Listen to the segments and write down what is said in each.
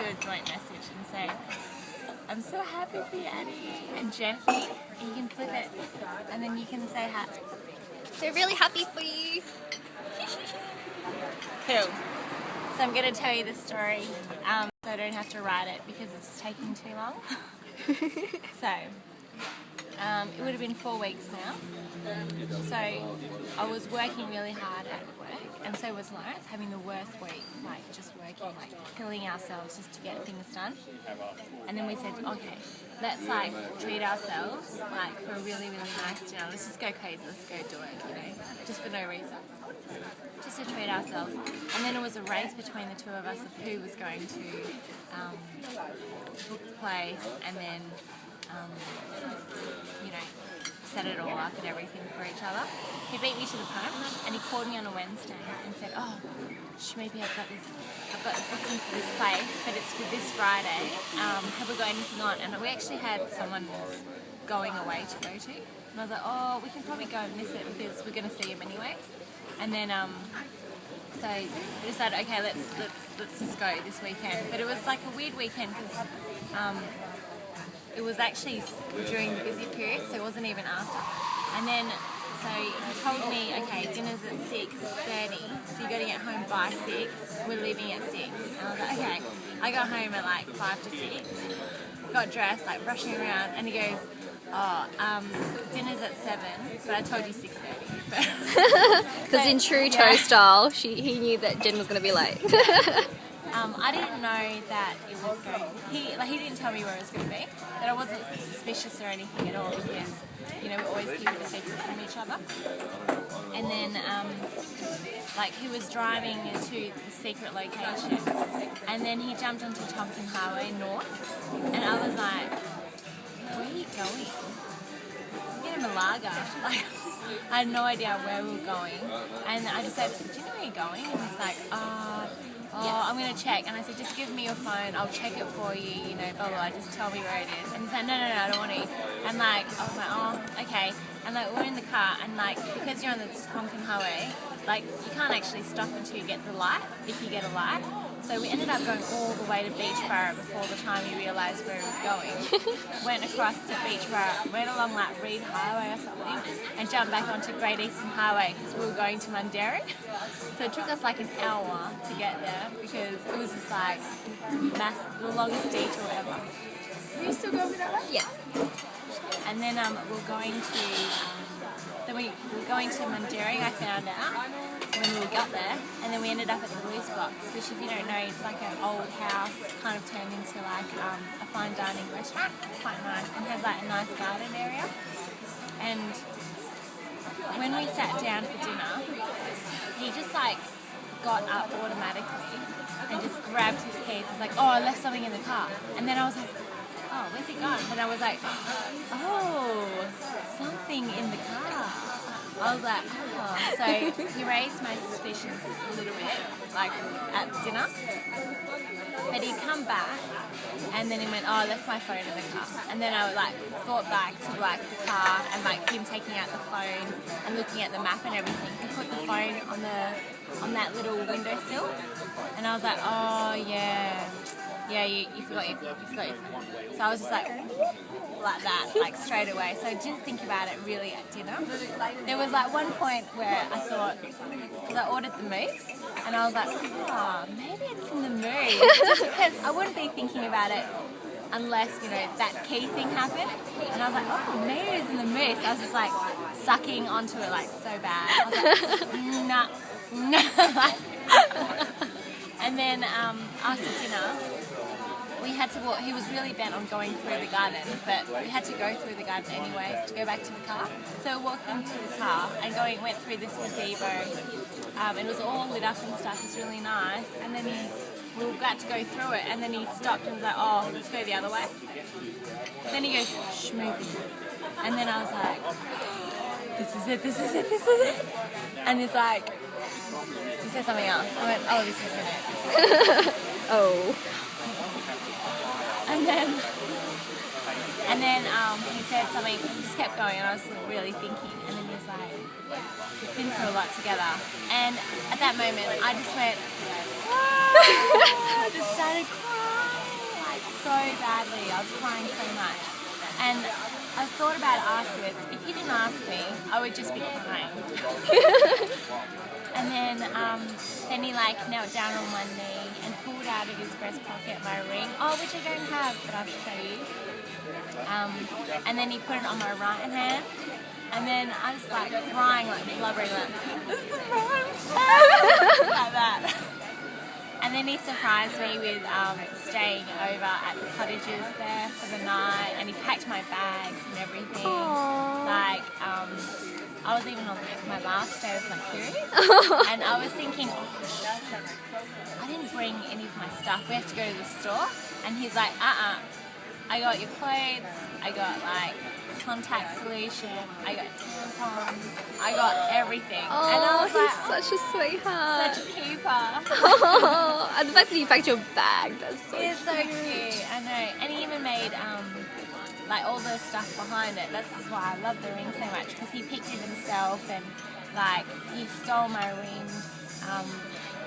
a joint message and say, I'm so happy for you, Addy and Jeffy. And you can flip it, and then you can say hi. They're really happy for you. Cool. So I'm going to tell you the story, so I don't have to write it because it's taking too long. So, it would have been 4 weeks now. So I was working really hard at work, and so was Lawrence, having the worst week, like just working, like killing ourselves just to get things done. And then we said, okay, let's like treat ourselves like for a really, really nice dinner. Let's just go crazy, let's go do it, you know, just for no reason. Just to treat ourselves. And then it was a race between the two of us of who was going to book the place and then, you know, set it all up and everything for each other. He beat me to the punch, and he called me on a Wednesday and said, oh, maybe I've got a booking for this place, but it's for this Friday. Have we got anything on? And we actually had someone going away to go to. And I was like, oh, we can probably go and miss it because we're going to see him anyway. And then, so we decided, okay, let's just go this weekend. But it was like a weird weekend because it was actually during the busy period, so it wasn't even after. And then, so he told me, okay, dinner's at 6:30, so you got to get home by 6. We're leaving at 6. And I was like, okay. I got home at like 5 to 6. Got dressed, like brushing around, and he goes, oh, dinner's at 7, but I told you 6:30. Because in true Toe style, he knew that Jen was going to be late. I didn't know that it was going. He didn't tell me where it was going to be, but I wasn't suspicious or anything at all because, you know, we always keep it a secret from each other. And then, like, he was driving to the secret location, and then he jumped onto Tompkin Highway North, and I was like, where are you going? In Malaga. Like, I had no idea where we were going, and I just said, do you know where you're going? And he's like, I'm going to check. And I said, just give me your phone, I'll check it for you, you know, blah, blah, blah, just tell me where it is. And he's like, no, I don't want to. And like, I was like, oh, okay. And like, we're in the car, and like, because you're on the Tompkin Highway, like, you can't actually stop until you get the light, if you get a light. So we ended up going all the way to Beachborough before the time we realised where it was going. Went across to Beachborough, went along like Reed Highway or something, and jumped back onto Great Eastern Highway because we were going to Mundaring. So it took us like an hour to get there because it was just like the longest detour ever. Are you still going that way? Yeah. And then we're going to Mundaring, I found out, when we got there, and then we ended up at the Loose Box, which if you don't know, it's like an old house kind of turned into like a fine dining restaurant. It's quite nice and has like a nice garden area. And when we sat down for dinner, he just like got up automatically and just grabbed his keys. He's like, oh, I left something in the car. And then I was like, oh, where's it gone? And I was like, oh, something in the car. I was like, oh. So he raised my suspicions a little bit, like at dinner. But he'd come back, and then he went, oh, I left my phone in the car. And then I like thought back to like the car and like him taking out the phone and looking at the map and everything. He put the phone on that little windowsill, and I was like, oh yeah. Yeah, you forgot your phone. So I was just like that, like straight away. So I didn't think about it really at dinner. There was like one point where I thought, because I ordered the mousse, and I was like, oh, maybe it's in the mousse. Just because I wouldn't be thinking about it unless, you know, that key thing happened. And I was like, oh, maybe it's in the mousse. I was just like sucking onto it like so bad. I was like, nah. And then after dinner, we had to walk. He was really bent on going through the garden, but we had to go through the garden anyways to go back to the car. So we walked into the car and went through this gazebo. It was all lit up and stuff. It's really nice. And then we were about to go through it, and then he stopped and was like, "Oh, let's go the other way." Then he goes, "Schmoopy," and then I was like, "This is it." And he's like, he said something else. I went, "Oh, this isn't it." Oh. And then he said something, he just kept going, and I was really thinking, and then he was like, we've been through a lot together. And at that moment, I just went, I just started crying. so badly. I was crying so much. And I thought about it afterwards. If he didn't ask me, I would just be crying. And then he like knelt down on one knee and pulled out of his breast pocket my ring. Oh, which I don't have, but I'll show you. And then he put it on my right hand. And then I was like crying, like blubbering, like, this is wrong. Like that. And then he surprised me with staying over at the cottages there for the night, and he packed my bags and everything. Aww. Like, I was even on my last day of my period, and I was thinking, oh, I didn't bring any of my stuff. We have to go to the store. And he's like, I got your clothes, I got like contact solution, I got tampons, I got everything. Oh, and I was he's like, such a sweetheart. such a keeper. Oh, and the fact that you packed your bag, that's so It's so cute, I know. And he even made like all the stuff behind it. That's why I love the ring so much, because he picked it himself, and like he stole my ring.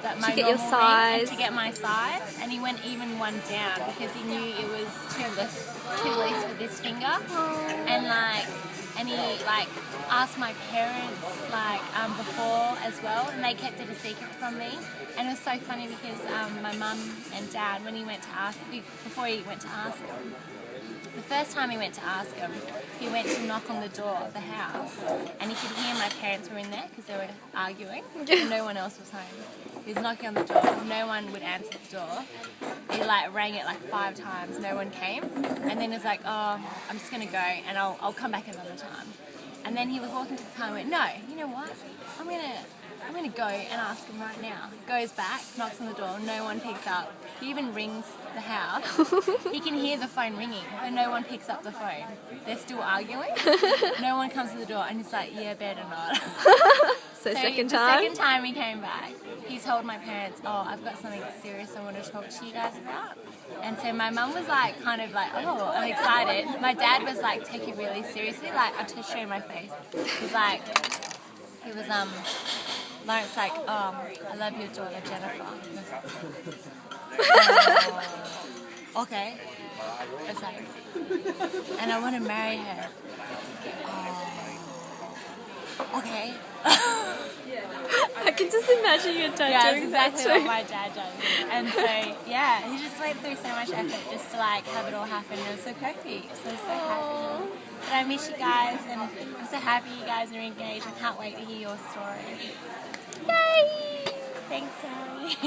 To get your size. To get my size, and he went even one down because he knew it was too loose for this finger. And he like asked my parents like before as well, and they kept it a secret from me. And it was so funny because my mum and dad, when he went to ask, before he went to ask him, the first time he went to ask him, he went to knock on the door of the house, and he could hear my parents were in there because they were arguing, and no one else was home. He was knocking on the door, no one would answer the door. He like rang it like 5 times, no one came, and then he's like, oh, I'm just gonna go, and I'll come back another time. And then he was walking to the car and went, no, you know what? I'm gonna go and ask him right now. Goes back, knocks on the door, no one picks up. He even rings the house. He can hear the phone ringing, but no one picks up the phone. They're still arguing. No one comes to the door, and he's like, yeah, better not. So The second second time he came back, he told my parents, oh, I've got something serious I want to talk to you guys about. And so my mum was like, kind of like, oh, I'm excited. My dad was like, take it really seriously. Like, I'll just show you my face. He's like, he was, Lawrence like, I love your daughter, Jennifer. Oh, okay. It's like, and I want to marry her. Okay. I can just imagine your dad Yeah, doing that's exactly that what my dad does. And so, yeah, he just went through so much effort just to like have it all happen. It was so perfect. So happy. But I miss you guys, and I'm so happy you guys are engaged. I can't wait to hear your story. Yay! Thanks, Sally.